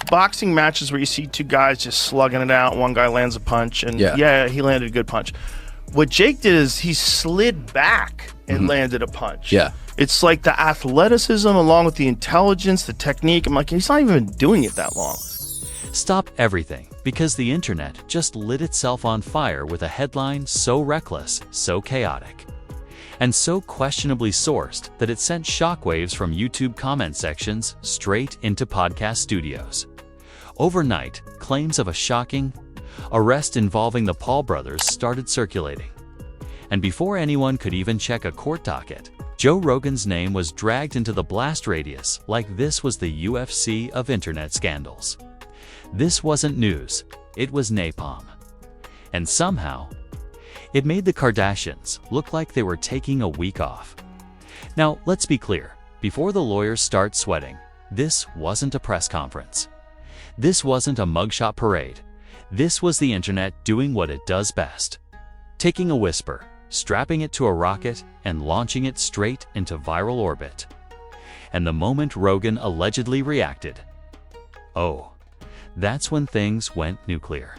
boxing matches where you see two guys just slugging it out. One guy lands a punch, and he landed a good punch. What Jake did is he slid back and landed a punch. Yeah. It's like the athleticism along with the intelligence, the technique. I'm like, he's not even doing it that long. Stop everything, because the internet just lit itself on fire with a headline so reckless, so chaotic, and so questionably sourced that it sent shockwaves from YouTube comment sections straight into podcast studios. Overnight, claims of a shocking arrest involving the Paul brothers started circulating. And before anyone could even check a court docket, Joe Rogan's name was dragged into the blast radius like this was the UFC of internet scandals. This wasn't news, it was napalm. And somehow, it made the Kardashians look like they were taking a week off. Now, let's be clear, before the lawyers start sweating, this wasn't a press conference. This wasn't a mugshot parade. This was the internet doing what it does best. Taking a whisper, strapping it to a rocket, and launching it straight into viral orbit. And the moment Rogan allegedly reacted, oh, that's when things went nuclear.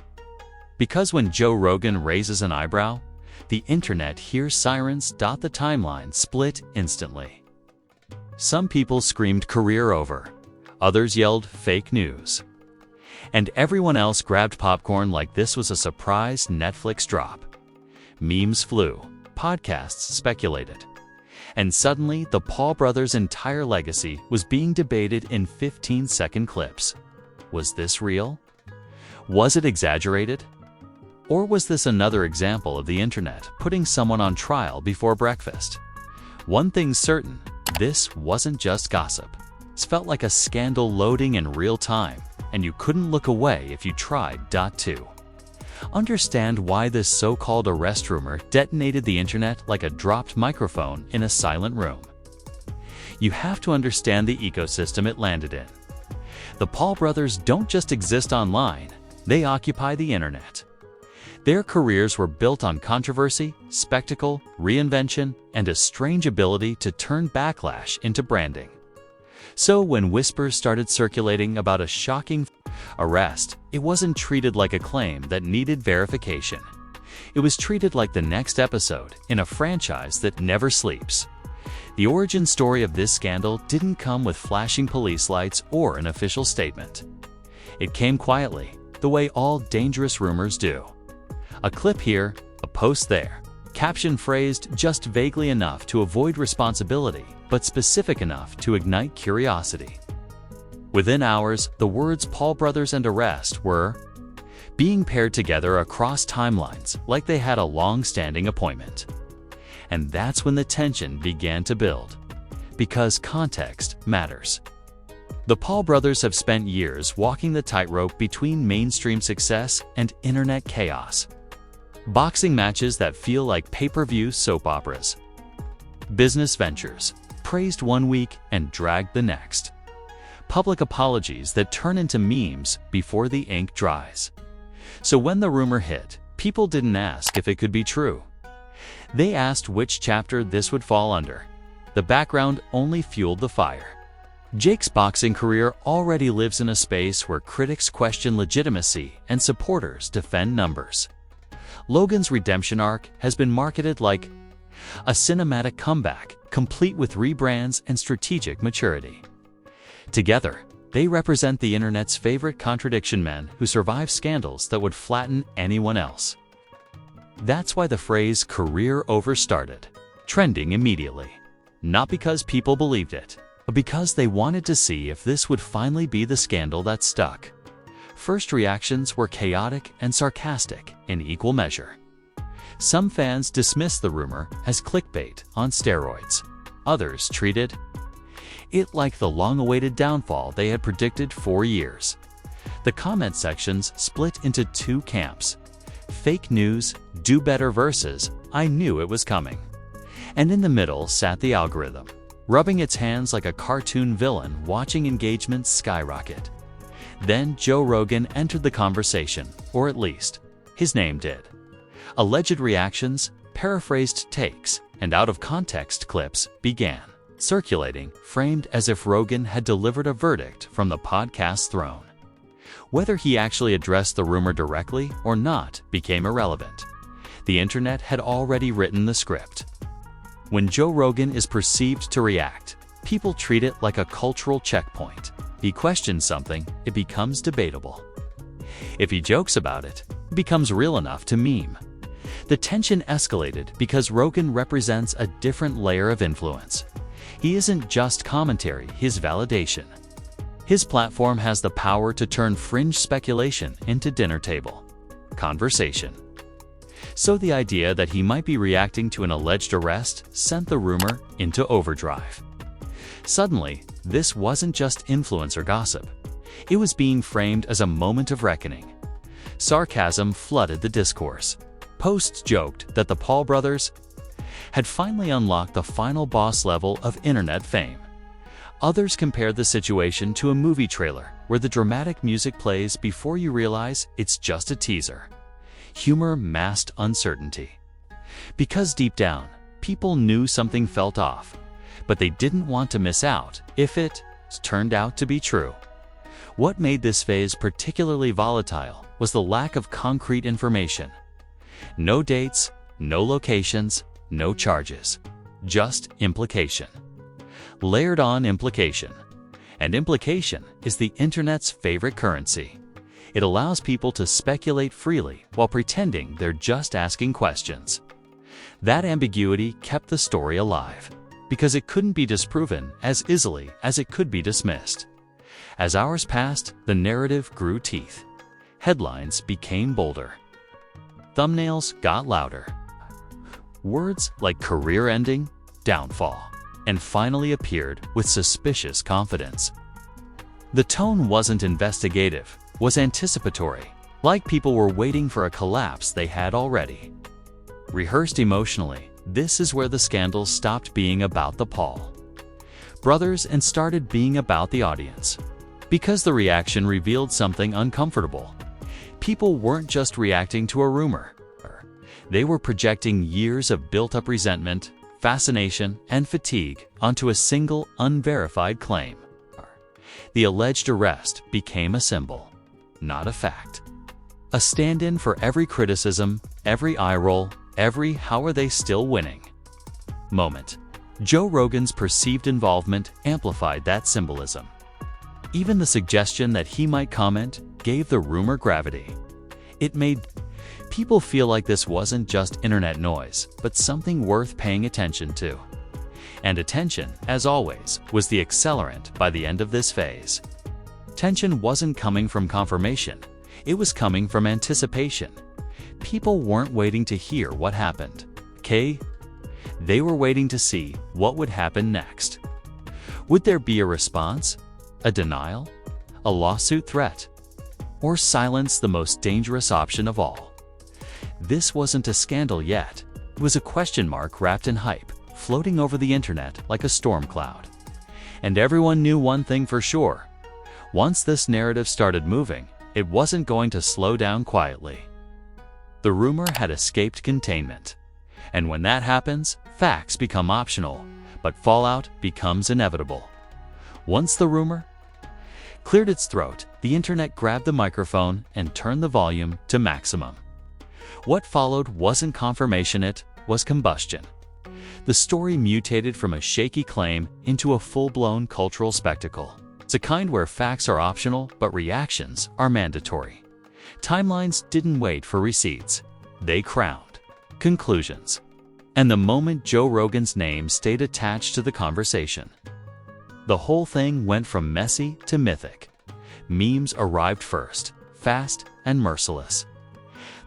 Because when Joe Rogan raises an eyebrow, the internet hears sirens dot the timeline split instantly. Some people screamed career over, others yelled fake news. And everyone else grabbed popcorn like this was a surprise Netflix drop. Memes flew, podcasts speculated. And suddenly, the Paul brothers' entire legacy was being debated in 15-second clips. Was this real? Was it exaggerated? Or was this another example of the internet putting someone on trial before breakfast? One thing's certain, this wasn't just gossip. It felt like a scandal loading in real time, and you couldn't look away if you tried. To understand why this so-called arrest rumor detonated the internet like a dropped microphone in a silent room, you have to understand the ecosystem it landed in. The Paul brothers don't just exist online, they occupy the internet. Their careers were built on controversy, spectacle, reinvention, and a strange ability to turn backlash into branding. So when whispers started circulating about a shocking arrest, it wasn't treated like a claim that needed verification. It was treated like the next episode in a franchise that never sleeps. The origin story of this scandal didn't come with flashing police lights or an official statement. It came quietly, the way all dangerous rumors do. A clip here, a post there, caption phrased just vaguely enough to avoid responsibility, but specific enough to ignite curiosity. Within hours, the words Paul brothers and arrest were being paired together across timelines like they had a long-standing appointment. And that's when the tension began to build. Because context matters. The Paul brothers have spent years walking the tightrope between mainstream success and internet chaos. Boxing matches that feel like pay-per-view soap operas. Business ventures, praised one week and dragged the next. Public apologies that turn into memes before the ink dries. So when the rumor hit, people didn't ask if it could be true. They asked which chapter this would fall under. The background only fueled the fire. Jake's boxing career already lives in a space where critics question legitimacy and supporters defend numbers. Logan's redemption arc has been marketed like a cinematic comeback, complete with rebrands and strategic maturity. Together, they represent the internet's favorite contradiction men who survive scandals that would flatten anyone else. That's why the phrase career over started, trending immediately. Not because people believed it, but because they wanted to see if this would finally be the scandal that stuck. First reactions were chaotic and sarcastic in equal measure. Some fans dismissed the rumor as clickbait on steroids. Others treated it like the long-awaited downfall they had predicted for years. The comment sections split into two camps. Fake news, do better versus I knew it was coming. And in the middle sat the algorithm, rubbing its hands like a cartoon villain watching engagement skyrocket. Then Joe Rogan entered the conversation, or at least, his name did. Alleged reactions, paraphrased takes, and out-of-context clips began circulating, framed as if Rogan had delivered a verdict from the podcast throne. Whether he actually addressed the rumor directly or not became irrelevant. The internet had already written the script. When Joe Rogan is perceived to react, people treat it like a cultural checkpoint. He questions something, it becomes debatable. If he jokes about it, it becomes real enough to meme. The tension escalated because Rogan represents a different layer of influence. He isn't just commentary, he's validation. His platform has the power to turn fringe speculation into dinner table conversation. So the idea that he might be reacting to an alleged arrest sent the rumor into overdrive. Suddenly, this wasn't just influencer gossip. It was being framed as a moment of reckoning. Sarcasm flooded the discourse. Posts joked that the Paul brothers had finally unlocked the final boss level of internet fame. Others compared the situation to a movie trailer where the dramatic music plays before you realize it's just a teaser. Humor masked uncertainty. Because deep down, people knew something felt off, but they didn't want to miss out if it turned out to be true. What made this phase particularly volatile was the lack of concrete information. No dates, no locations, no charges, just implication. Layered on implication. And implication is the internet's favorite currency. It allows people to speculate freely while pretending they're just asking questions. That ambiguity kept the story alive, because it couldn't be disproven as easily as it could be dismissed. As hours passed, the narrative grew teeth. Headlines became bolder. Thumbnails got louder. Words like career ending, downfall, and finally appeared with suspicious confidence. The tone wasn't investigative, was anticipatory, like people were waiting for a collapse they had already. Rehearsed emotionally, this is where the scandals stopped being about the Paul brothers and started being about the audience. Because the reaction revealed something uncomfortable. People weren't just reacting to a rumor. They were projecting years of built-up resentment, fascination, and fatigue onto a single, unverified claim. The alleged arrest became a symbol, not a fact. A stand-in for every criticism, every eye roll, every "how are they still winning" moment. Joe Rogan's perceived involvement amplified that symbolism. Even the suggestion that he might comment gave the rumor gravity. It made people feel like this wasn't just internet noise, but something worth paying attention to. And attention, as always, was the accelerant by the end of this phase. Tension wasn't coming from confirmation, it was coming from anticipation. People weren't waiting to hear what happened. They were waiting to see what would happen next. Would there be a response? A denial? A lawsuit threat? Or silence, the most dangerous option of all? This wasn't a scandal yet. It was a question mark wrapped in hype, floating over the internet like a storm cloud. And everyone knew one thing for sure. Once this narrative started moving, it wasn't going to slow down quietly. The rumor had escaped containment. And when that happens, facts become optional, but fallout becomes inevitable. Once the rumor cleared its throat, the internet grabbed the microphone and turned the volume to maximum. What followed wasn't confirmation, it was combustion. The story mutated from a shaky claim into a full-blown cultural spectacle. It's a kind where facts are optional, but reactions are mandatory. Timelines didn't wait for receipts. They crowned conclusions. And the moment Joe Rogan's name stayed attached to the conversation, the whole thing went from messy to mythic. Memes arrived first, fast and merciless.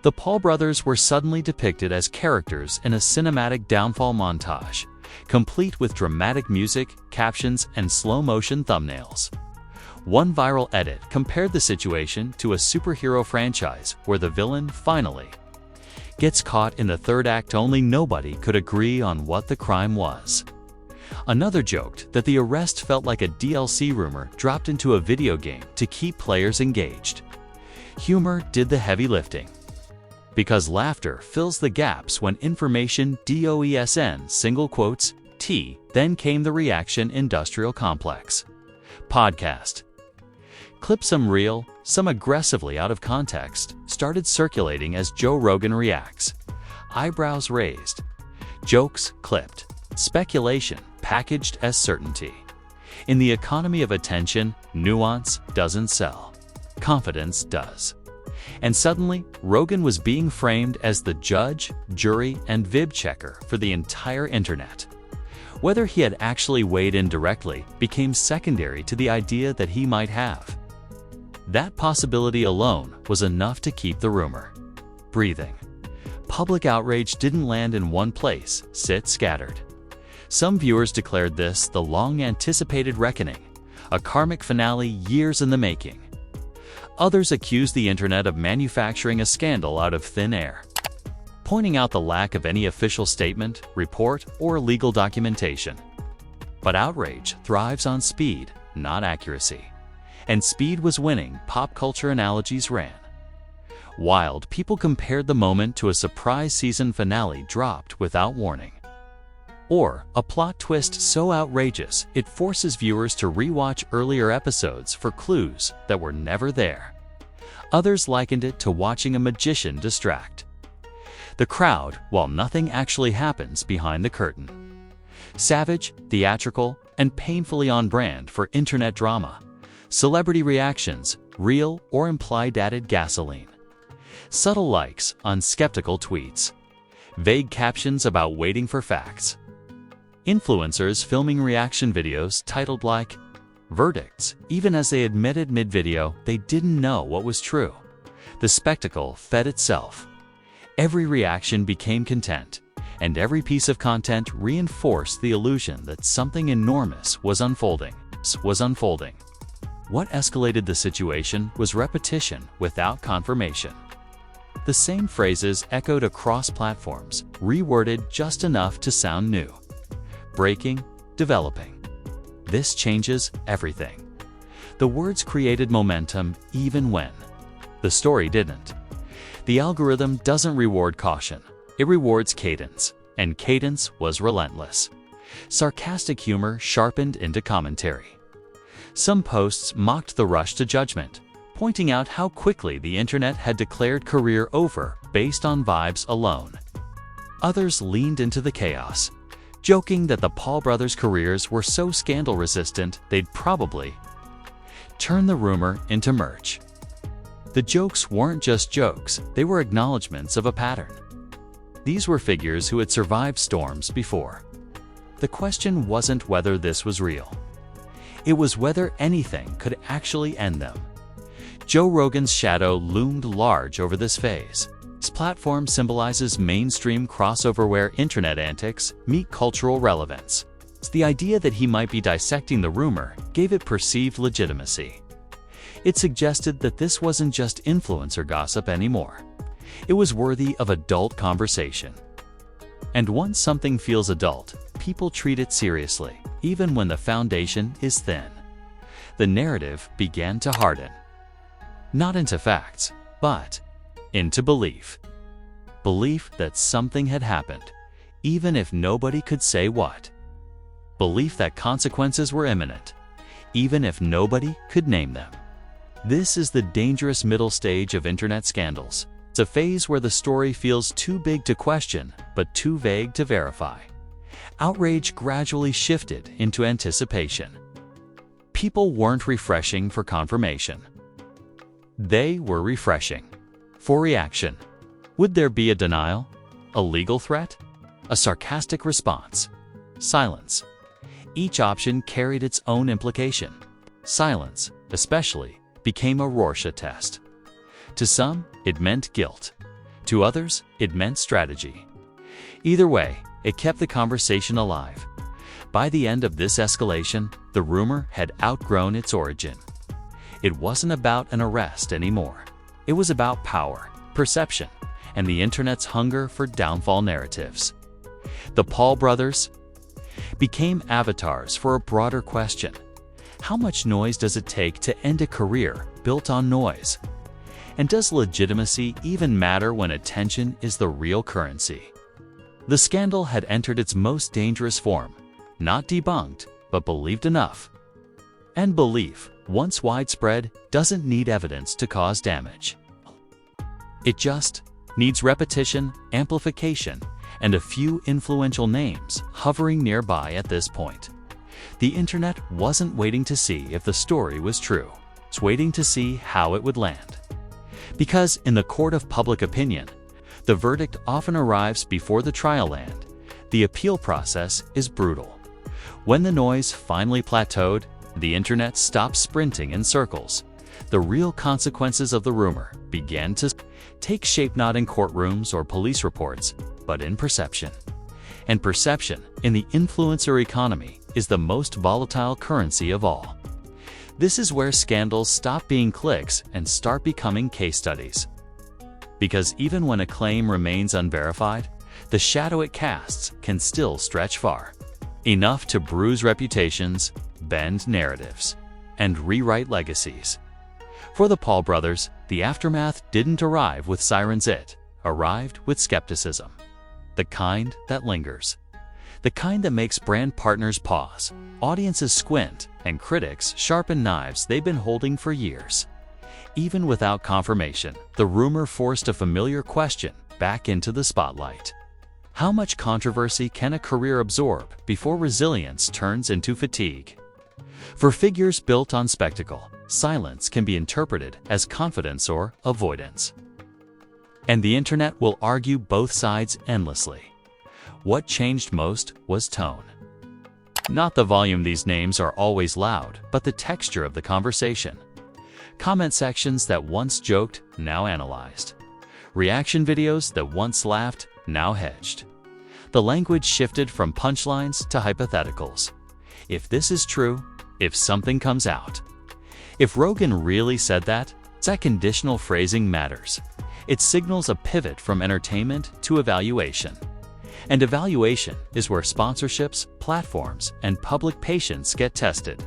The Paul brothers were suddenly depicted as characters in a cinematic downfall montage, complete with dramatic music, captions, and slow-motion thumbnails. One viral edit compared the situation to a superhero franchise where the villain finally gets caught in the third act, only nobody could agree on what the crime was. Another joked that the arrest felt like a DLC rumor dropped into a video game to keep players engaged. Humor did the heavy lifting. Because laughter fills the gaps when information DOESN single quotes T, then came the reaction industrial complex. Podcast. Clips, some real, some aggressively out of context, started circulating as Joe Rogan reacts. Eyebrows raised. Jokes clipped. Speculation packaged as certainty. In the economy of attention, nuance doesn't sell. Confidence does. And suddenly, Rogan was being framed as the judge, jury, and VIB checker for the entire internet. Whether he had actually weighed in directly became secondary to the idea that he might have. That possibility alone was enough to keep the rumor breathing. Public outrage didn't land in one place, sit scattered. Some viewers declared this the long-anticipated reckoning, a karmic finale years in the making. Others accused the internet of manufacturing a scandal out of thin air, pointing out the lack of any official statement, report, or legal documentation. But outrage thrives on speed, not accuracy. And speed was winning, pop culture analogies ran wild. People compared the moment to a surprise season finale dropped without warning, or a plot twist so outrageous it forces viewers to rewatch earlier episodes for clues that were never there. Others likened it to watching a magician distract the crowd while nothing actually happens behind the curtain. Savage, theatrical, and painfully on brand for internet drama. Celebrity reactions, real or implied, added gasoline. Subtle likes on skeptical tweets. Vague captions about waiting for facts. Influencers filming reaction videos titled like verdicts, even as they admitted mid-video they didn't know what was true. The spectacle fed itself. Every reaction became content, and every piece of content reinforced the illusion that something enormous was unfolding. What escalated the situation was repetition without confirmation. The same phrases echoed across platforms, reworded just enough to sound new. Breaking, developing. This changes everything. The words created momentum even when the story didn't. The algorithm doesn't reward caution, it rewards cadence, and cadence was relentless. Sarcastic humor sharpened into commentary. Some posts mocked the rush to judgment, pointing out how quickly the internet had declared career over based on vibes alone. Others leaned into the chaos, joking that the Paul brothers' careers were so scandal-resistant they'd probably turn the rumor into merch. The jokes weren't just jokes, they were acknowledgments of a pattern. These were figures who had survived storms before. The question wasn't whether this was real. It was whether anything could actually end them. Joe Rogan's shadow loomed large over this phase. His platform symbolizes mainstream crossover where internet antics meet cultural relevance. The idea that he might be dissecting the rumor gave it perceived legitimacy. It suggested that this wasn't just influencer gossip anymore. It was worthy of adult conversation. And once something feels adult, people treat it seriously, even when the foundation is thin. The narrative began to harden. Not into facts, but into belief. Belief that something had happened, even if nobody could say what. Belief that consequences were imminent, even if nobody could name them. This is the dangerous middle stage of internet scandals. It's a phase where the story feels too big to question, but too vague to verify. Outrage gradually shifted into anticipation. People weren't refreshing for confirmation. They were refreshing for reaction. Would there be a denial? A legal threat? A sarcastic response? Silence. Each option carried its own implication. Silence, especially, became a Rorschach test. To some, it meant guilt. To others, it meant strategy. Either way, it kept the conversation alive. By the end of this escalation, the rumor had outgrown its origin. It wasn't about an arrest anymore. It was about power, perception, and the internet's hunger for downfall narratives. The Paul brothers became avatars for a broader question. How much noise does it take to end a career built on noise? And does legitimacy even matter when attention is the real currency? The scandal had entered its most dangerous form, not debunked, but believed enough. And belief once widespread, doesn't need evidence to cause damage. It just needs repetition, amplification, and a few influential names hovering nearby at this point. The internet wasn't waiting to see if the story was true. It's waiting to see how it would land. Because in the court of public opinion, the verdict often arrives before the trial land. The appeal process is brutal. When the noise finally plateaued, the internet stopped sprinting in circles. The real consequences of the rumor began to take shape not in courtrooms or police reports, but in perception. And perception, in the influencer economy, is the most volatile currency of all. This is where scandals stop being clicks and start becoming case studies. Because even when a claim remains unverified, the shadow it casts can still stretch far. Enough to bruise reputations, bend narratives, and rewrite legacies. For the Paul brothers, the aftermath didn't arrive with sirens, it arrived with skepticism. The kind that lingers. The kind that makes brand partners pause, audiences squint, and critics sharpen knives they've been holding for years. Even without confirmation, the rumor forced a familiar question back into the spotlight. How much controversy can a career absorb before resilience turns into fatigue? For figures built on spectacle, silence can be interpreted as confidence or avoidance. And the internet will argue both sides endlessly. What changed most was tone. Not the volume, these names are always loud, but the texture of the conversation. Comment sections that once joked, now analyzed. Reaction videos that once laughed, now hedged. The language shifted from punchlines to hypotheticals. If this is true, if something comes out. If Rogan really said that conditional phrasing matters. It signals a pivot from entertainment to evaluation. And evaluation is where sponsorships, platforms, and public patience get tested.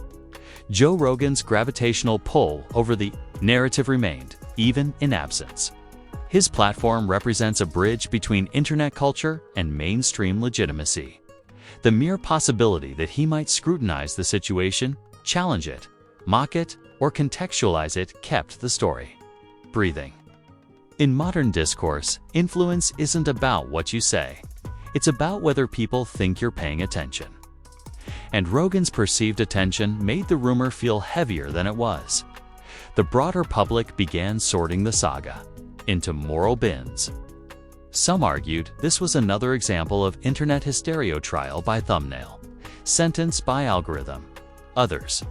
Joe Rogan's gravitational pull over the narrative remained, even in absence. His platform represents a bridge between internet culture and mainstream legitimacy. The mere possibility that he might scrutinize the situation, challenge it, mock it, or contextualize it kept the story breathing. In modern discourse, influence isn't about what you say. It's about whether people think you're paying attention. And Rogan's perceived attention made the rumor feel heavier than it was. The broader public began sorting the saga into moral bins. Some argued this was another example of internet hysteria, trial by thumbnail, sentence by algorithm. Others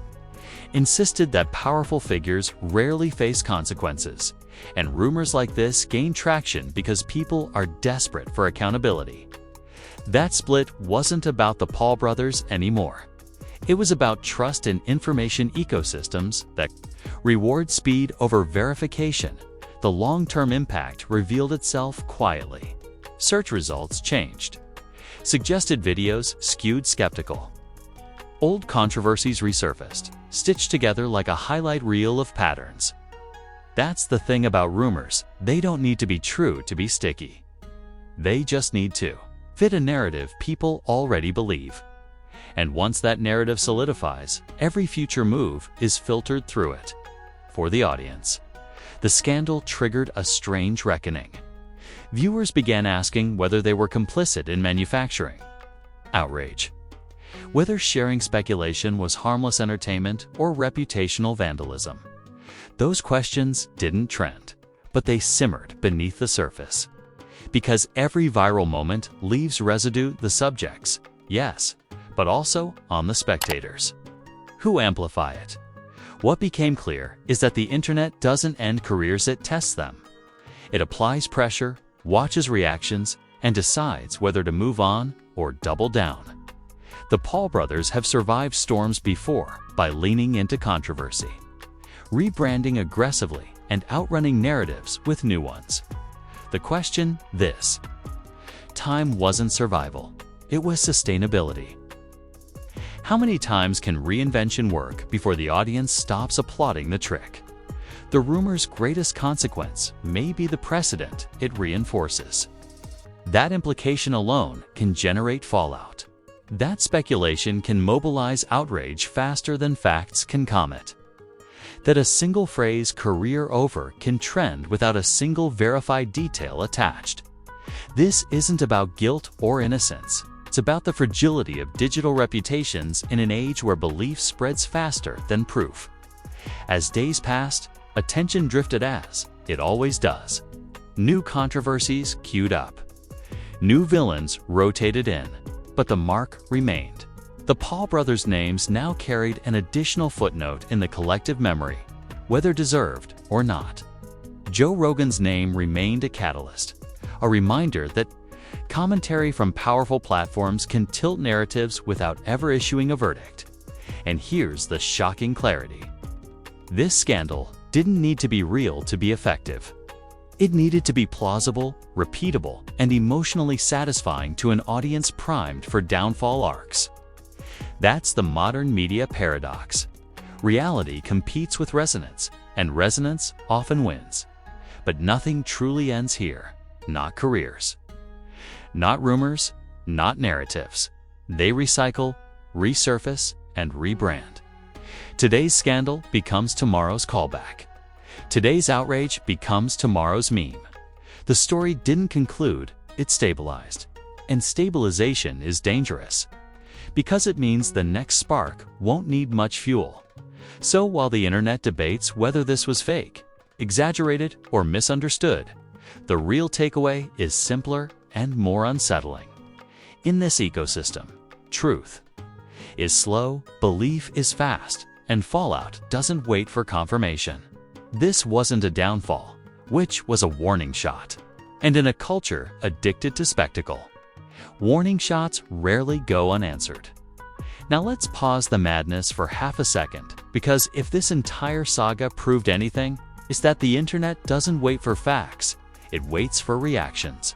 insisted that powerful figures rarely face consequences, and rumors like this gain traction because people are desperate for accountability. That split wasn't about the Paul brothers anymore. It was about trust in information ecosystems that reward speed over verification. The long-term impact revealed itself quietly. Search results changed. Suggested videos skewed skeptical. Old controversies resurfaced, stitched together like a highlight reel of patterns. That's the thing about rumors, they don't need to be true to be sticky. They just need to fit a narrative people already believe. And once that narrative solidifies, every future move is filtered through it. For the audience, the scandal triggered a strange reckoning. Viewers began asking whether they were complicit in manufacturing outrage, whether sharing speculation was harmless entertainment or reputational vandalism. Those questions didn't trend, but they simmered beneath the surface. Because every viral moment leaves residue, the subjects, yes, but also on the spectators, who amplify it. What became clear is that the internet doesn't end careers, it tests them. It applies pressure, watches reactions, and decides whether to move on or double down. The Paul brothers have survived storms before by leaning into controversy, rebranding aggressively, and outrunning narratives with new ones. The question, this time wasn't survival, it was sustainability. How many times can reinvention work before the audience stops applauding the trick? The rumor's greatest consequence may be the precedent it reinforces. That implication alone can generate fallout. That speculation can mobilize outrage faster than facts can calm it. That a single phrase "career over" can trend without a single verified detail attached. This isn't about guilt or innocence. It's about the fragility of digital reputations in an age where belief spreads faster than proof. As days passed, attention drifted as it always does. New controversies queued up. New villains rotated in, but the mark remained. The Paul brothers' names now carried an additional footnote in the collective memory, whether deserved or not. Joe Rogan's name remained a catalyst, a reminder that commentary from powerful platforms can tilt narratives without ever issuing a verdict. And here's the shocking clarity. This scandal didn't need to be real to be effective. It needed to be plausible, repeatable, and emotionally satisfying to an audience primed for downfall arcs. That's the modern media paradox. Reality competes with resonance, and resonance often wins. But nothing truly ends here. Not careers. Not rumors, not narratives. They recycle, resurface, and rebrand. Today's scandal becomes tomorrow's callback. Today's outrage becomes tomorrow's meme. The story didn't conclude, it stabilized. And stabilization is dangerous, because it means the next spark won't need much fuel. So while the internet debates whether this was fake, exaggerated, or misunderstood, the real takeaway is simpler and more unsettling. In this ecosystem, truth is slow, belief is fast, and fallout doesn't wait for confirmation. This wasn't a downfall, which was a warning shot. And in a culture addicted to spectacle, warning shots rarely go unanswered. Now let's pause the madness for half a second, because if this entire saga proved anything, it's that the internet doesn't wait for facts, it waits for reactions.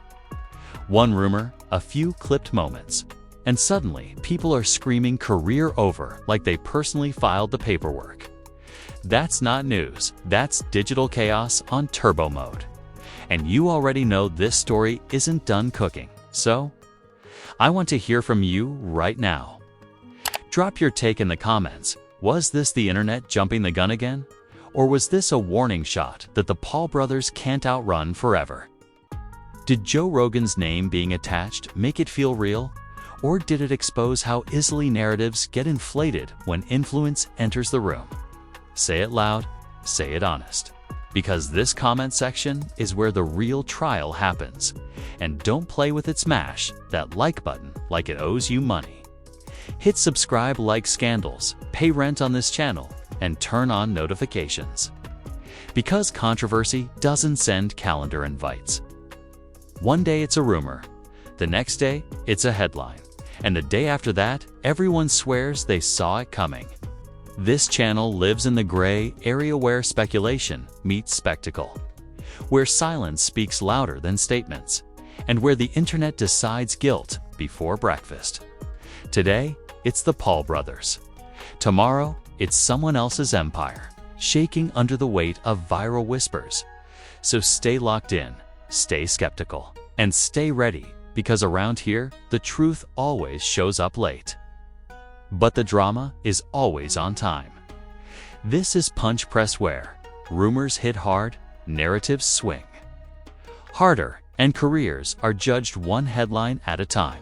One rumor, a few clipped moments, and suddenly people are screaming career over like they personally filed the paperwork. That's not news, that's digital chaos on turbo mode. And you already know this story isn't done cooking, so I want to hear from you right now. Drop your take in the comments. Was this the internet jumping the gun again? Or was this a warning shot that the Paul brothers can't outrun forever? Did Joe Rogan's name being attached make it feel real? Or did it expose how easily narratives get inflated when influence enters the room? Say it loud, say it honest. Because this comment section is where the real trial happens. And don't play with it, smash that like button like it owes you money. Hit subscribe like scandals, pay rent on this channel, and turn on notifications. Because controversy doesn't send calendar invites. One day it's a rumor, the next day it's a headline, and the day after that everyone swears they saw it coming. This channel lives in the gray area where speculation meets spectacle, where silence speaks louder than statements, and where the internet decides guilt before breakfast. Today, it's the Paul brothers. Tomorrow, it's someone else's empire, shaking under the weight of viral whispers. So stay locked in, stay skeptical, and stay ready, because around here, the truth always shows up late. But the drama is always on time. This is Punch Press, where rumors hit hard, narratives swing harder, and careers are judged one headline at a time.